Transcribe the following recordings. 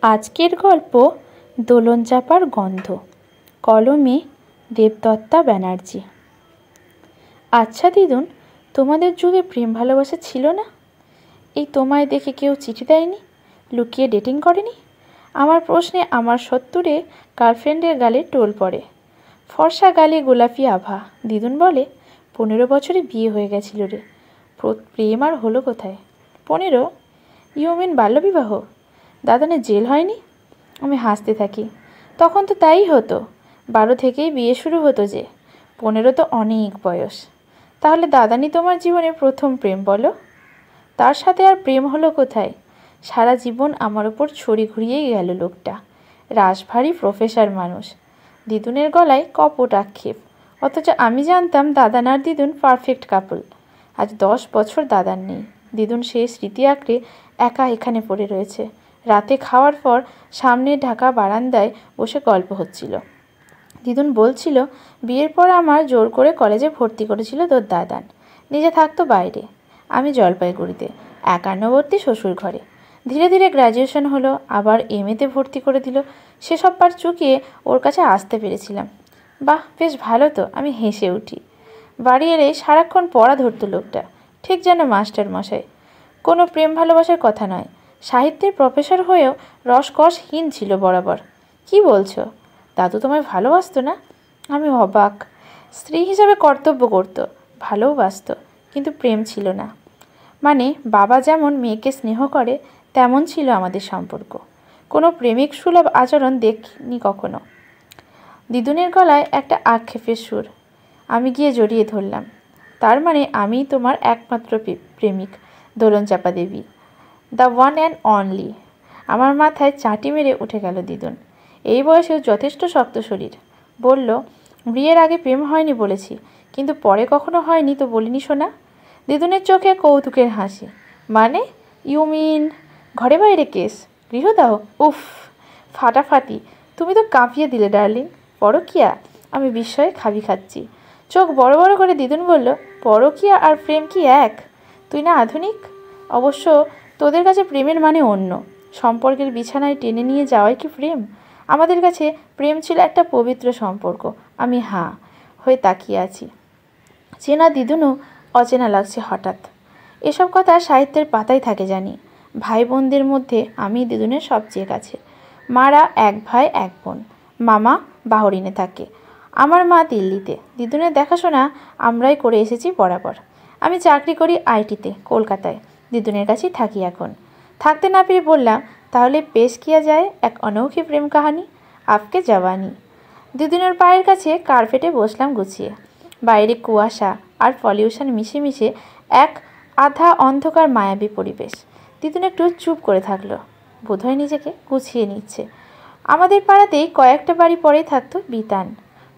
আজকের গল্প দোলন চাঁপার গন্ধ। কলমে দেবদত্তা ব্যানার্জি। আচ্ছা দিদুন, তোমাদের যুগে প্রেম ভালোবাসা ছিল না? এই তোমায় দেখে কেউ চিঠি দেয়নি, লুকিয়ে ডেটিং করেনি? আমার প্রশ্নে আমার সত্তরে গার্লফ্রেন্ডের গালে টোল পড়ে। ফর্সা গালে গোলাপি আভা। দিদুন বলে, 15 বছরে বিয়ে হয়ে গেছিল রে। প্রেম আর হলো কোথায়? 15? ইউ মিন বাল্যবিবাহ? দাদানের জেল হয়নি? আমি হাসতে থাকি। তখন তো তাই হতো, 12 থেকেই বিয়ে শুরু হতো যে। 15 তো অনেক বয়স। তাহলে দাদানি তোমার জীবনে প্রথম প্রেম বলো? তার সাথে আর প্রেম হলো কোথায়? সারা জীবন আমার ওপর ছড়ি ঘুরিয়েই গেল লোকটা। রাশভারী প্রফেসর মানুষ। দিদুনের গলায় কপট আক্ষেপ, অথচ আমি জানতাম দাদান আর দিদুন পারফেক্ট কাপল। আজ 10 বছর দাদান নেই। দিদুন সেই স্মৃতি আঁকড়ে একা এখানে পড়ে রয়েছে। রাতে খাওয়ার পর সামনে ঢাকা বারান্দায় বসে গল্প হচ্ছিল। দিদুন বলছিল, বিয়ের পর আমার জোর করে কলেজে ভর্তি করেছিল তোর দাদান। নিজে থাকতো বাইরে, আমি জলপাইগুড়িতে, একান্নবর্তী শ্বশুর ঘরে। ধীরে ধীরে গ্র্যাজুয়েশন হলো, আবার এমএতে ভর্তি করে দিল। সেসব পার চুকিয়ে ওর কাছে আসতে পেরেছিলাম। বাহ, বেশ ভালো তো, আমি হেসে উঠি। বাড়ি এলেই সারাক্ষণ পড়া ধরতো লোকটা, ঠিক যেন মাস্টার মশাই। কোনো প্রেম ভালোবাসার কথা নয়, সাহিত্যের প্রফেসর হয়েও রসকসহীন ছিল বরাবর। কি বলছো? দাদু তোমায় ভালোবাসতো না? আমি অবাক। স্ত্রী হিসাবে কর্তব্য করত, ভালোবাসত, কিন্তু প্রেম ছিল না। মানে বাবা যেমন মেয়েকে স্নেহ করে, তেমন ছিল আমাদের সম্পর্ক। কোনো প্রেমিক সুলভ আচরণ দেখিনি কখনো। দিদুনের গলায় একটা আক্ষেপের সুর। আমি গিয়ে জড়িয়ে ধরলাম। তার মানে আমিই তোমার একমাত্র প্রেমিক, দোলন চাঁপা দেবী, দ্য ওয়ান অ্যান্ড অনলি। আমার মাথায় চাটি মেরে উঠে গেল দিদুন। এই বয়সেও যথেষ্ট শক্ত শরীর। বলল, বিয়ের আগে প্রেম হয়নি বলেছি, কিন্তু পরে কখনো হয়নি তো বলিনি শোনা? দিদুনের চোখে কৌতুকের হাসি। মানে? ইউ মিন ঘরে বাইরে কেস, গৃহদাহ? উফ, ফাটাফাটি। তুমি তো কাঁপিয়ে দিলে ডার্লিং। পরকীয়া? আমি বিস্ময়ে খাবি খাচ্ছি। চোখ বড় বড় করে দিদুন বলল, পরকীয়া আর প্রেম কি এক? তুই না আধুনিক? অবশ্য তোদের কাছে প্রেমের মানে অন্য। সম্পর্কের বিছানায় টেনে নিয়ে যাওয়াই কি প্রেম? আমাদের কাছে প্রেম ছিল একটা পবিত্র সম্পর্ক। আমি হাঁ হয়ে তাকিয়ে আছি। চেনা দিদুনও অচেনা লাগছে হঠাৎ। এসব কথা সাহিত্যের পাতায় থাকে জানি। ভাই বোনদের মধ্যে আমি দিদুনের সবচেয়ে কাছে। মারা এক ভাই এক বোন। মামা বাহরিনে থাকে, আমার মা দিল্লিতে। দিদুনের দেখাশোনা আমরাই করে এসেছি বরাবর। আমি চাকরি করি আইটিতে, কলকাতায়। দিদুনের কাছেই থাকি এখন। থাকতে না পেরে বললাম, তাহলে পেশ কিয়া যায় এক অনৌখি প্রেম কাহানি, আপকে জওয়ানি। দিদুনের পায়ের কাছে কার্পেটে বসলাম গুছিয়ে। বাইরে কুয়াশা আর পলিউশন মিশে মিশে এক আধা অন্ধকার মায়াবী পরিবেশ। দিদুন একটু চুপ করে থাকলো, বোধহয় নিজেকে গুছিয়ে নিচ্ছে। আমাদের পাড়াতেই কয়েকটা বাড়ি পরেই থাকতো বিতান।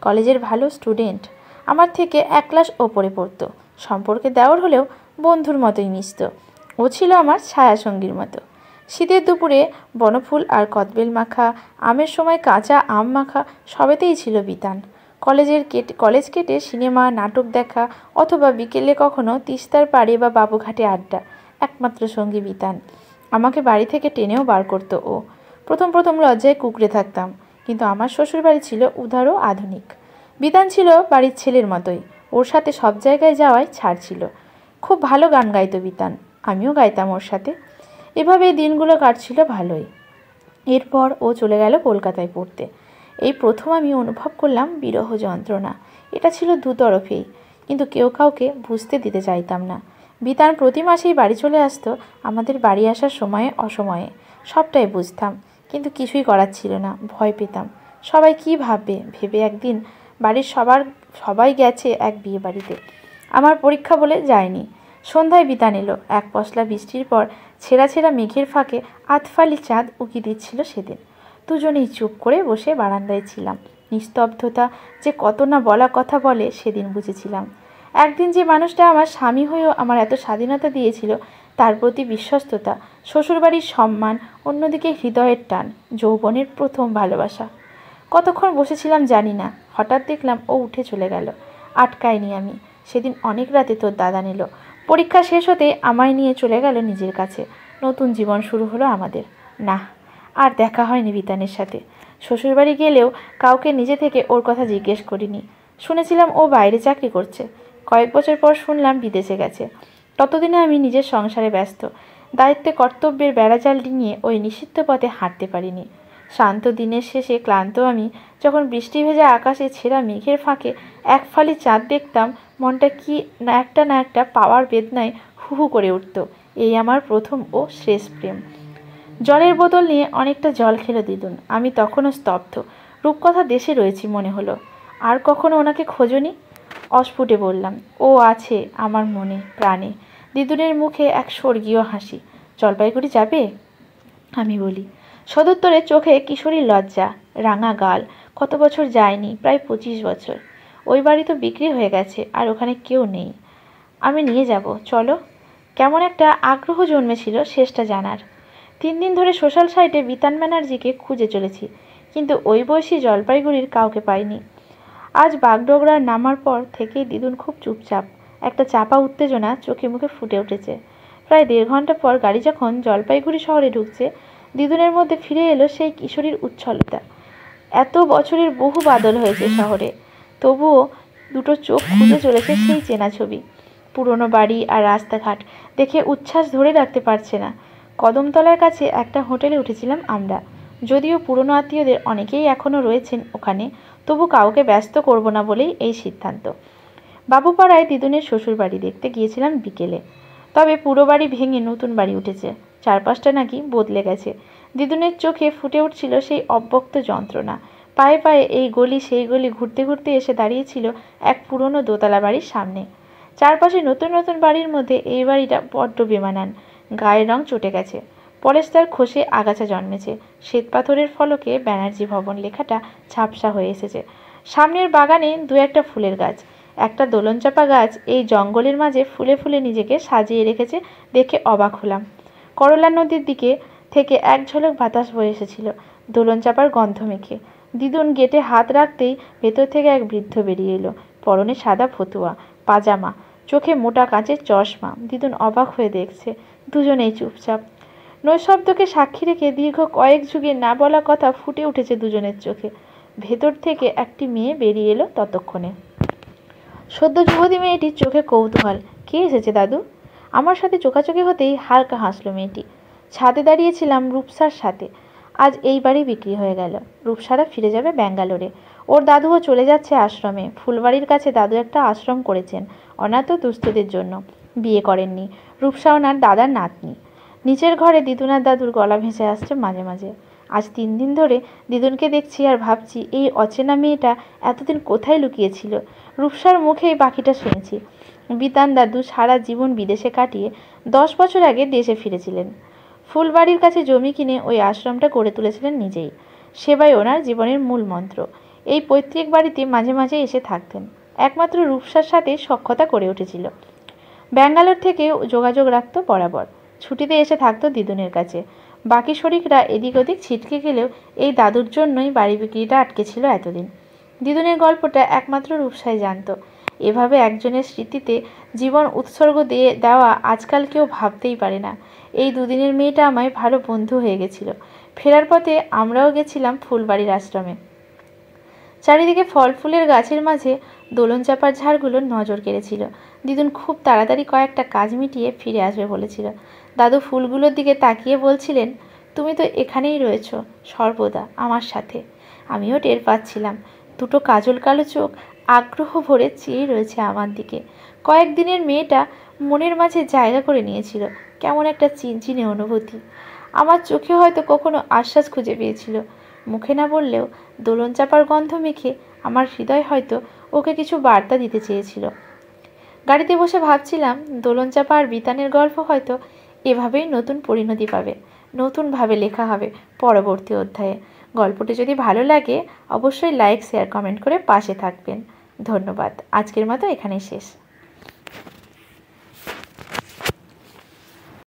কলেজের ভালো স্টুডেন্ট, আমার থেকে 1 ক্লাস ওপরে পড়তো। সম্পর্কে দেওয়ার হলেও বন্ধুর মতোই মিশত। ও ছিল আমার ছায়াসঙ্গীর মতো। শীতের দুপুরে বনফুল আর কদবেল মাখা, আমের সময় কাঁচা আম মাখা, সবেতেই ছিল বিতান। কলেজ কেটে সিনেমা নাটক দেখা, অথবা বিকেলে কখনো তিস্তার পাড়ে বা বাবুঘাটে আড্ডা। একমাত্র সঙ্গী বিতান। আমাকে বাড়ি থেকে টেনেও বার করতো ও। প্রথম প্রথম লজ্জায় কুঁকড়ে থাকতাম, কিন্তু আমার শ্বশুরবাড়ি ছিল উদার ও আধুনিক। বিতান ছিল বাড়ির ছেলের মতোই, ওর সাথে সব জায়গায় যাওয়াই ছাড় ছিল। খুব ভালো গান গাইতো বিতান, আমিও গাইতাম ওর সাথে। এভাবেই দিনগুলো কাটছিল ভালোই। এরপর ও চলে গেল কলকাতায় পড়তে। এই প্রথম আমি অনুভব করলাম বিরহ যন্ত্রণা। এটা ছিল দুতরফেই, কিন্তু কেউ কাউকে বুঝতে দিতে চাইতাম না। বিতান প্রতি মাসেই বাড়ি চলে আসতো, আমাদের বাড়ি আসার সময়ে অসময়ে। সবটাই বুঝতাম, কিন্তু কিছুই করার ছিল না। ভয় পেতাম, সবাই কি ভাববে ভেবে। একদিন বাড়ির সবাই গেছে এক বিয়ে বাড়িতে, আমার পরীক্ষা বলে যায়নি। সন্ধ্যায় বিতান এলো। এক পশলা বৃষ্টির পর ছেঁড়া ছেঁড়া মেঘের ফাঁকে আধফালি চাঁদ উকি দিচ্ছিল সেদিন। দুজনেই চুপ করে বসে বারান্দায় ছিলাম। নিস্তব্ধতা যে কত না বলা কথা বলে সেদিন বুঝেছিলাম। একদিন যে মানুষটা আমার স্বামী হয়েও আমার এত স্বাধীনতা দিয়েছিল, তার প্রতি বিশ্বস্ততা, শ্বশুরবাড়ির সম্মান, অন্যদিকে হৃদয়ের টান, যৌবনের প্রথম ভালোবাসা। কতক্ষণ বসেছিলাম জানি না। হঠাৎ দেখলাম ও উঠে চলে গেল। আটকায়নি আমি। সেদিন অনেক রাতে তোর দাদা নিল। পরীক্ষা শেষ হতে আমায় নিয়ে চলে গেল নিজের কাছে। নতুন জীবন শুরু হলো আমাদের। না, আর দেখা হয়নি বিতানের সাথে। শ্বশুরবাড়ি গেলেও কাউকে নিজে থেকে ওর কথা জিজ্ঞেস করিনি। শুনেছিলাম ও বাইরে চাকরি করছে, কয়েক বছর পর শুনলাম বিদেশে গেছে। ততদিনে আমি নিজের সংসারে ব্যস্ত, দায়িত্বে কর্তব্যের বেড়াজাল ডিঙিয়ে ওই নিষিদ্ধ পথে হাঁটতে পারিনি। শান্ত দিনের শেষে ক্লান্ত আমি যখন বৃষ্টি ভেজা আকাশে ছেঁড়া মেঘের ফাঁকে এক ফালি চাঁদ দেখতাম, মনটা কি না একটা পাওয়ার বেদনায় হু হু করে উঠত। এই আমার প্রথম ও শেষ প্রেম। জলের বোতল নিয়ে অনেকটা জল খেলো দিদুন। আমি তখনও স্তব্ধ। রূপকথা দেশে রয়েছি মনে হলো। আর কখনো ওনাকে খোঁজনি? অস্ফুটে বললাম, ও আছে আমার মনে প্রাণে। দিদুনের মুখে এক স্বর্গীয় হাসি। জলপাইগুড়ি যাবে? আমি বলি। সদুত্তরে চোখে কিশোরীর লজ্জা, রাঙা গাল। কত বছর যায়নি, প্রায় 25 বছর। ওই বাড়ি তো বিক্রি হয়ে গেছে, আর ওখানে কেউ নেই। আমি নিয়ে যাব, চলো। কেমন একটা আগ্রহ জন্মেছিল শেষটা জানার। 3 দিন ধরে সোশ্যাল সাইটে বিতান ব্যানার্জিকে খুঁজে চলেছি, কিন্তু ওই বয়সী জলপাইগুড়ির কাউকে পাইনি। আজ বাগডোগরার নামার পর থেকেই দিদুন খুব চুপচাপ। একটা চাপা উত্তেজনা চোখে মুখে ফুটে উঠেছে। প্রায় 1.5 ঘন্টা পর গাড়ি যখন জলপাইগুড়ি শহরে ঢুকছে, দিদুনের মধ্যে ফিরে এলো সেই কিশোরীর উচ্ছলতা। এত বছরের বহু বাদল হয়েছে শহরে, তবুও দুটো চোখ খুঁজে চলেছে সেই চেনা ছবি। পুরনো বাড়ি আর রাস্তাঘাট দেখে উচ্ছ্বাস ধরে রাখতে পারছে না। কদমতলার কাছে একটা হোটেলে উঠেছিলাম আমরা। যদিও পুরনো আত্মীয়দের অনেকেই এখনও রয়েছেন ওখানে, তবু কাউকে ব্যস্ত করব না বলেই এই সিদ্ধান্ত। বাবুপাড়ায় দিদুনের শ্বশুর বাড়ি দেখতে গিয়েছিলাম বিকেলে। তবে পুরো বাড়ি ভেঙে নতুন বাড়ি উঠেছে, চারপাশটা নাকি বদলে গেছে। দিদুনের চোখে ফুটে উঠছিল সেই অব্যক্ত যন্ত্রণা। পায়ে পায়ে এই গলি সেই গলি ঘুরতে ঘুরতে এসে দাঁড়িয়েছিল এক পুরনো দোতলা বাড়ির সামনে। চারপাশে নতুন নতুন বাড়ির মধ্যে এই বাড়িটা বড্ড বেমানান। গায়ের রং চটে গেছে, পলেস্তার খসে আগাছা জন্মেছে। শ্বেতপাথরের ফলকে ব্যানার্জি ভবন লেখাটা ঝাপসা হয়ে এসেছে। সামনের বাগানে 2-1টা ফুলের গাছ, একটা দোলনচাপা গাছ এই জঙ্গলের মাঝে ফুলে ফুলে নিজেকে সাজিয়ে রেখেছে দেখে অবাক হলাম। করলা নদীর দিকে থেকে এক ঝলক বাতাস বয়ে এসেছিল দোলনচাপার গন্ধ মেখে। দিদুন গেটে হাত রাখতেই ভেতর থেকে এক বৃদ্ধ বেরিয়ে এলো। পরনে সাদা ফতুয়া, পাজামা, চোখে মোটা কাঁচের চশমা। দিদুন অবাক হয়ে দেখছে। দুজনেই চুপচাপ। নৈশব্দকে সাক্ষী রেখে দীর্ঘ কয়েক যুগের না বলা কথা ফুটে উঠেছে দুজনের চোখে। ভেতর থেকে একটি মেয়ে বেরিয়ে এলো ততক্ষণে। সদ্য যুবতী মেয়েটির চোখে কৌতূহল। কে এসেছে দাদু? আমার সাথে চোখাচোখি হতেই হালকা হাসলো মেয়েটি। ছাদে দাঁড়িয়েছিলাম রূপসার সাথে। আজ এই বাড়ি বিক্রি হয়ে গেল। রূপসারা ফিরে যাবে ব্যাঙ্গালোরে। ওর দাদুও চলে যাচ্ছে আশ্রমে। ফুলবাড়ির কাছে দাদু একটা আশ্রম করেছেন অনাথ ও দুস্থদের জন্য। বিয়ে করেননি। রূপসা ওনার দাদার নাতনি। নিচের ঘরে দিদুনার দাদুর গলা ভেসে আসছে মাঝে মাঝে। আজ 3 দিন ধরে দিদুনকে দেখছি আর ভাবছি এই অচেনা মেয়েটা এতদিন কোথায় লুকিয়েছিল। রূপসার মুখেই বাকিটা শুনেছি। বিতান দাদু সারা জীবন বিদেশে কাটিয়ে 10 বছর আগে দেশে ফিরেছিলেন। ফুলবাড়ির কাছে জমি কিনে ওই আশ্রমটা গড়ে তুলেছিলেন নিজেই। সেবাই ওনার জীবনের মূল মন্ত্র। এই পৈতৃক বাড়িতে মাঝে মাঝে এসে থাকতেন। একমাত্র রূপসার সাথে সখ্যতা করে উঠেছিল। ব্যাঙ্গালোর থেকে যোগাযোগ রাখত বরাবর। ছুটিতে এসে থাকতো দিদুনের কাছে। বাকি শরিকরা এদিক ওদিক ছিটকে গেলেও এই দাদুর জন্যই বাড়ি বিক্রিটা আটকে ছিল এতদিন। দিদুনের গল্পটা একমাত্র রূপসাই জানত। এভাবে একজনের স্মৃতিতে জীবন উৎসর্গ দেওয়া আজকাল কেউ ভাবতেই পারে না। এই 2 দিনের মেয়েটা আমায় ভালো বন্ধু হয়ে গেছিল। ফেরার পথে আমরাও গেছিলাম ফুলবাড়ির আশ্রমে। চারিদিকে ফল ফুলের গাছের মাঝে দোলন চাপার ঝাড়গুলো নজর কেড়েছিল। দিদুন খুব তাড়াতাড়ি কয়েকটা কাজ মিটিয়ে ফিরে আসবে বলেছিল। দাদু ফুলগুলোর দিকে তাকিয়ে বলছিলেন, তুমি তো এখানেই রয়েছো সর্বদা আমার সাথে। আমিও টের পাচ্ছিলাম। দুটো কাজল কালো চোখ আগ্রহ ভরে চেয়ে রয়েছে আমার দিকে। কয়েকদিনের মেয়েটা মনের মাঝে জায়গা করে নিয়েছিল কেমন একটা চিনচিনে অনুভূতি। আমার চোখে হয়তো কখনো আশ্বাস খুঁজে পেয়েছিল। মুখে না বললেও দোলন চাপার গন্ধ মেখে আমার হৃদয় হয়তো ওকে কিছু বার্তা দিতে চেয়েছিল। গাড়িতে বসে ভাবছিলাম দোলন চাপা আর বিতানের গল্প হয়তো এভাবেই নতুন পরিণতি পাবে, নতুনভাবে লেখা হবে পরবর্তী অধ্যায়ে। গল্পটি যদি ভালো লাগে অবশ্যই লাইক, শেয়ার, কমেন্ট করে পাশে থাকবেন। ধন্যবাদ। আজকের মতো এখানেই শেষ।